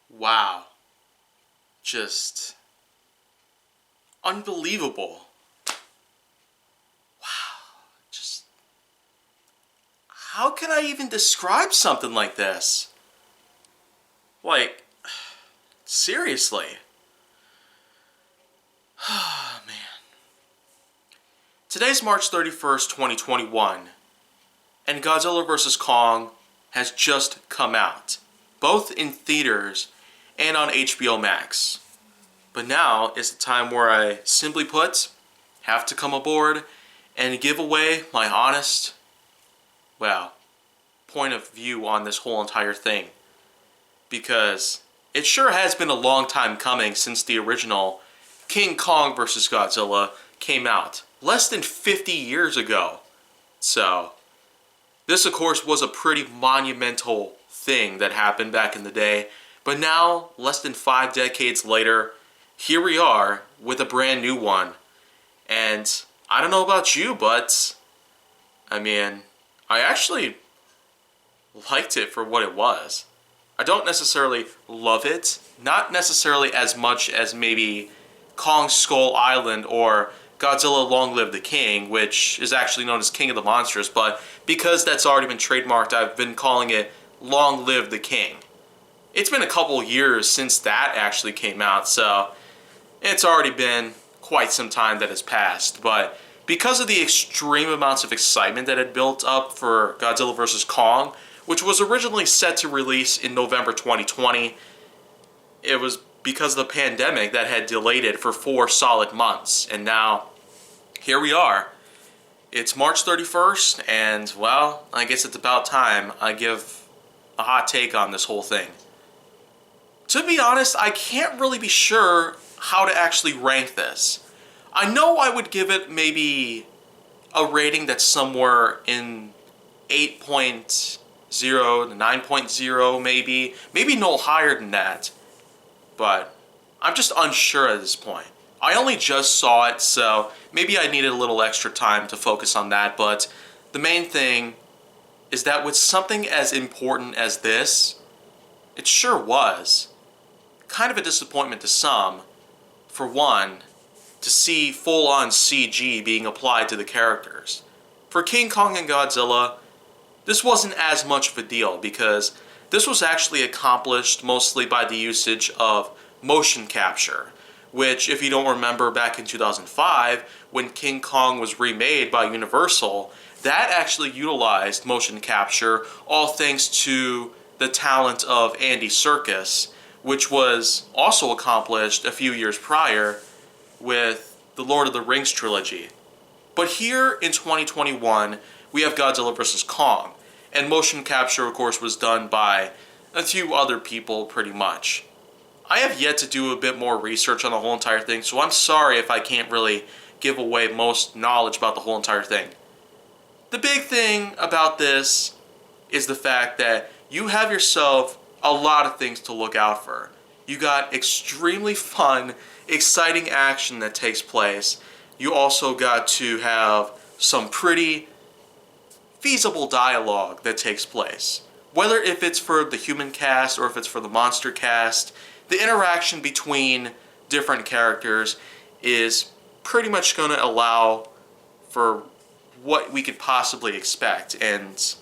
Wow. Just unbelievable. Just how can I even describe something like this? Like, seriously. Man. Today's March 31st, 2021, and Godzilla vs. Kong has just come out, both in theaters and on HBO Max. But now is the time where I, simply put, have to come aboard and give away my honest, point of view on this whole entire thing. Because it sure has been a long time coming since the original King Kong vs. Godzilla came out, less than 50 years ago. So, this of course was a pretty monumental thing that happened back in the day, but now, less than 5 decades later, here we are with a brand new one. And I don't know about you, but I actually liked it for what it was. I don't necessarily love it, not necessarily as much as maybe Kong Skull Island or Godzilla Long Live the King, which is actually known as King of the Monsters, but because that's already been trademarked, I've been calling it Long Live the King. It's been a couple years since that actually came out, so it's already been quite some time that has passed, but because of the extreme amounts of excitement that had built up for Godzilla vs. Kong, which was originally set to release in November 2020, it was because of the pandemic that had delayed it for 4 solid months, and now here we are. It's March 31st, and well, I guess it's about time I give a hot take on this whole thing. To be honest, I can't really be sure how to actually rank this. I know I would give it maybe a rating that's somewhere in 8.0 to 9.0 maybe no higher than that. But I'm just unsure at this point. I only just saw it, so maybe I needed a little extra time to focus on that, but the main thing is that with something as important as this, it sure was kind of a disappointment to some. For one, to see full-on CG being applied to the characters. For King Kong and Godzilla, this wasn't as much of a deal because this was actually accomplished mostly by the usage of motion capture, which, if you don't remember, back in 2005, when King Kong was remade by Universal, that actually utilized motion capture, all thanks to the talent of Andy Serkis, which was also accomplished a few years prior with the Lord of the Rings trilogy. But here in 2021, we have Godzilla vs. Kong, and motion capture, of course, was done by a few other people pretty much. I have yet to do a bit more research on the whole entire thing, so I'm sorry if I can't really give away most knowledge about the whole entire thing. The big thing about this is the fact that you have yourself a lot of things to look out for. You got extremely fun, exciting action that takes place. You also got to have some pretty feasible dialogue that takes place. Whether if it's for the human cast or if it's for the monster cast, the interaction between different characters is pretty much going to allow for what we could possibly expect, and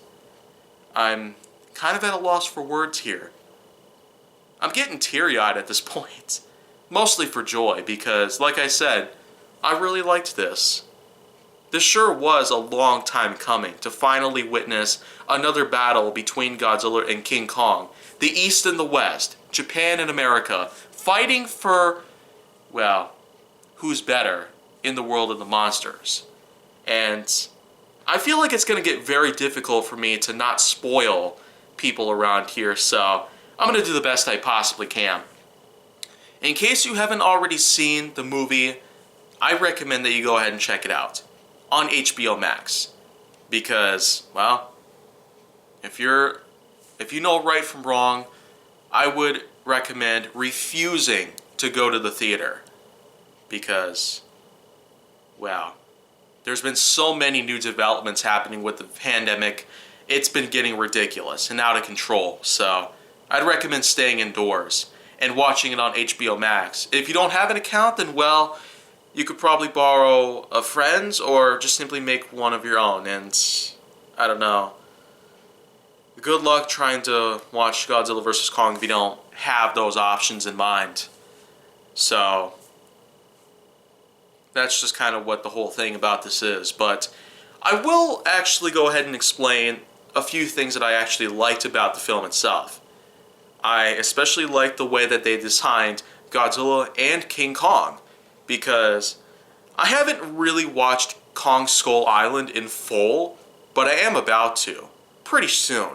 I'm kind of at a loss for words here. I'm getting teary-eyed at this point, mostly for joy, because, like I said, I really liked this. This sure was a long time coming to finally witness another battle between Godzilla and King Kong. The East and the West, Japan and America, fighting for, who's better in the world of the monsters. And I feel like it's going to get very difficult for me to not spoil people around here, so I'm going to do the best I possibly can. In case you haven't already seen the movie, I recommend that you go ahead and check it out on HBO Max. Because, if you know right from wrong, I would recommend refusing to go to the theater. Because, there's been so many new developments happening with the pandemic, it's been getting ridiculous and out of control. So, I'd recommend staying indoors. and watching it on HBO Max. If you don't have an account, then well, you could probably borrow a friend's or just simply make one of your own. And I don't know. Good luck trying to watch Godzilla vs. Kong if you don't have those options in mind. So that's just kind of what the whole thing about this is. But I will actually go ahead and explain a few things that I actually liked about the film itself. I especially liked the way that they designed Godzilla and King Kong, because I haven't really watched Kong Skull Island in full, but I am about to, pretty soon.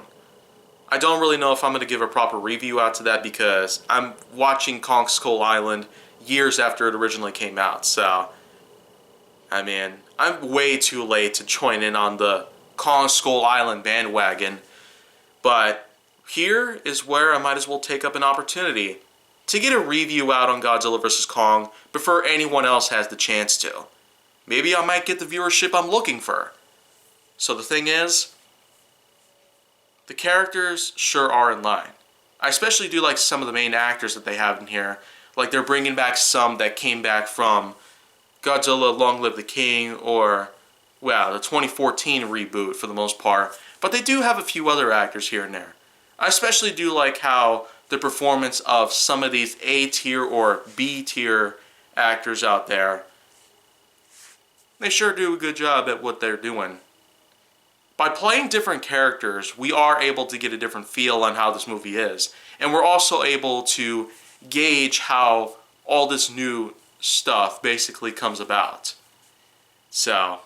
I don't really know if I'm going to give a proper review out to that because I'm watching Kong Skull Island years after it originally came out, so I mean, I'm way too late to join in on the Kong Skull Island bandwagon, but here is where I might as well take up an opportunity to get a review out on Godzilla vs. Kong before anyone else has the chance to. Maybe I might get the viewership I'm looking for. So the thing is, the characters sure are in line. I especially do like some of the main actors that they have in here. Like they're bringing back some that came back from Godzilla Long Live the King or, well, the 2014 reboot for the most part. But they do have a few other actors here and there. I especially do like how the performance of some of these A-tier or B-tier actors out there, they sure do a good job at what they're doing. By playing different characters, we are able to get a different feel on how this movie is. And we're also able to gauge how all this new stuff basically comes about. So,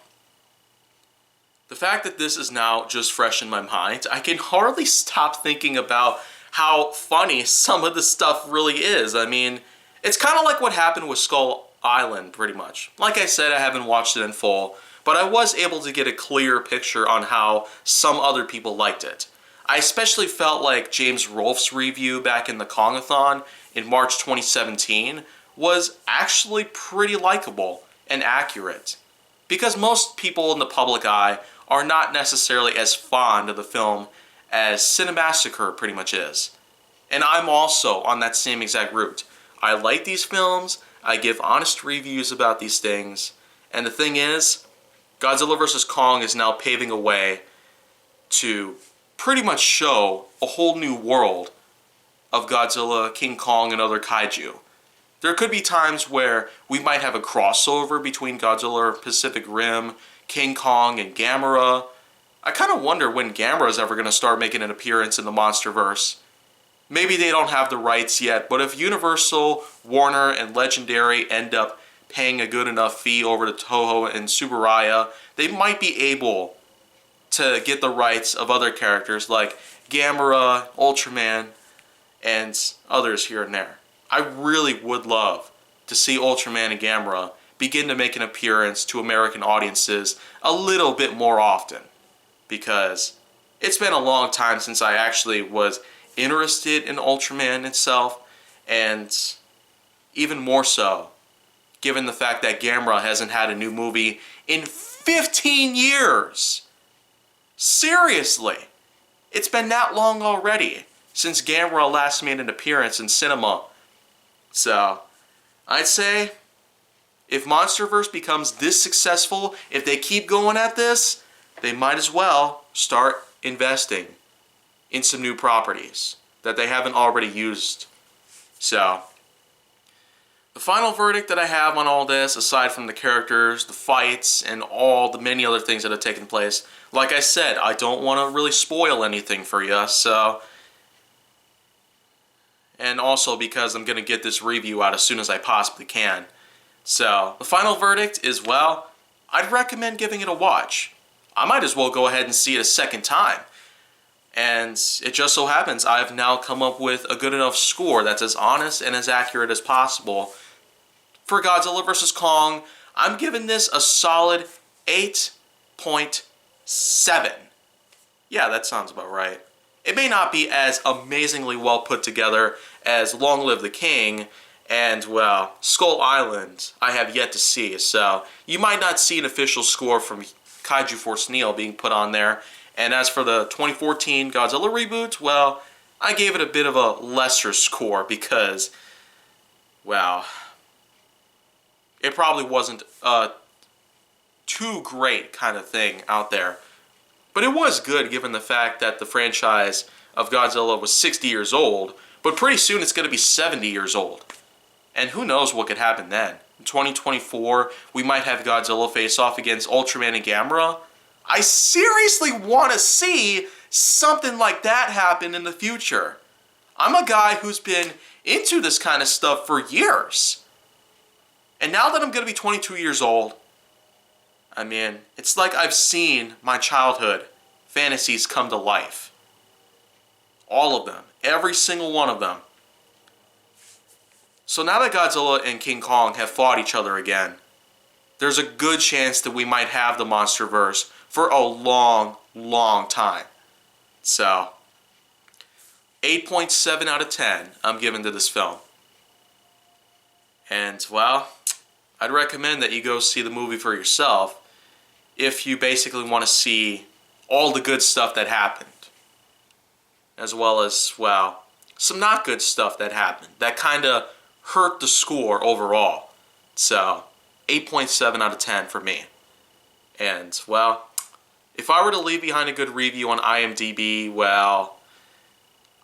the fact that this is now just fresh in my mind, I can hardly stop thinking about how funny some of the stuff really is. I mean, it's kind of like what happened with Skull Island, pretty much. Like I said, I haven't watched it in full, but I was able to get a clear picture on how some other people liked it. I especially felt like James Rolfe's review back in the Kongathon in March 2017 was actually pretty likable and accurate, because most people in the public eye are not necessarily as fond of the film as Cinemassacre pretty much is. And I'm also on that same exact route. I like these films, I give honest reviews about these things, and the thing is, Godzilla vs. Kong is now paving a way to pretty much show a whole new world of Godzilla, King Kong, and other kaiju. There could be times where we might have a crossover between Godzilla, Pacific Rim, King Kong, and Gamera. I kind of wonder when Gamera is ever going to start making an appearance in the MonsterVerse. Maybe they don't have the rights yet, but if Universal, Warner, and Legendary end up paying a good enough fee over to Toho and Tsuburaya, they might be able to get the rights of other characters like Gamera, Ultraman, and others here and there. I really would love to see Ultraman and Gamera begin to make an appearance to American audiences a little bit more often, because it's been a long time since I actually was interested in Ultraman itself, and even more so given the fact that Gamera hasn't had a new movie in 15 years. Seriously, it's been that long already since Gamera last made an appearance in cinema. So, I'd say, if MonsterVerse becomes this successful, if they keep going at this, they might as well start investing in some new properties that they haven't already used. So, the final verdict that I have on all this, aside from the characters, the fights, and all the many other things that have taken place, like I said, I don't want to really spoil anything for you, so... And also because I'm going to get this review out as soon as I possibly can. So, the final verdict is, well, I'd recommend giving it a watch. I might as well go ahead and see it a second time. And it just so happens I've now come up with a good enough score that's as honest and as accurate as possible. For Godzilla vs. Kong, I'm giving this a solid 8.7. Yeah, that sounds about right. It may not be as amazingly well put together as Long Live the King and, well, Skull Island I have yet to see, so you might not see an official score from Kaiju Force Neo being put on there. And as for the 2014 Godzilla reboot, well, I gave it a bit of a lesser score because, well, it probably wasn't a too great kind of thing out there. But it was good given the fact that the franchise of Godzilla was 60 years old, but pretty soon it's going to be 70 years old. And who knows what could happen then. In 2024, we might have Godzilla face off against Ultraman and Gamera. I seriously want to see something like that happen in the future. I'm a guy who's been into this kind of stuff for years. And now that I'm going to be 22 years old, I mean, it's like I've seen my childhood fantasies come to life. All of them. Every single one of them. So now that Godzilla and King Kong have fought each other again, there's a good chance that we might have the MonsterVerse for a long, long time. So, 8.7 out of 10 I'm giving to this film. And, well, I'd recommend that you go see the movie for yourself if you basically want to see all the good stuff that happened. As well as, well, some not good stuff that happened that kind of hurt the score overall. So, 8.7 out of 10 for me. And, well, if I were to leave behind a good review on IMDb, well,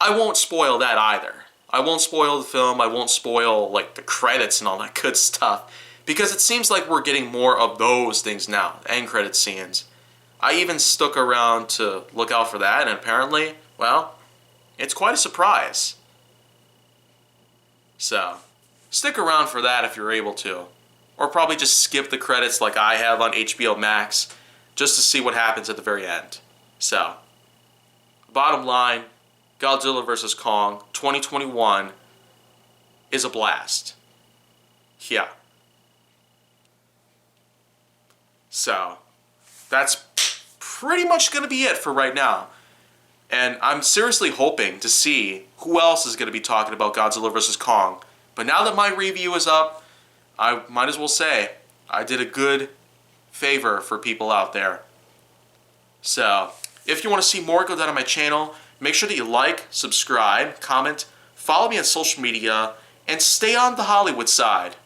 I won't spoil that either. I won't spoil the film, I won't spoil, like, the credits and all that good stuff. Because it seems like we're getting more of those things now, end credit scenes. I even stuck around to look out for that, and apparently, well, it's quite a surprise. So, stick around for that if you're able to. Or probably just skip the credits like I have on HBO Max, just to see what happens at the very end. So, bottom line, Godzilla vs. Kong 2021 is a blast. Yeah. So, that's pretty much going to be it for right now. And I'm seriously hoping to see who else is going to be talking about Godzilla vs. Kong. But now that my review is up, I might as well say I did a good favor for people out there. So, if you want to see more, go down to my channel. Make sure that you like, subscribe, comment, follow me on social media, and stay on the Hollywood side.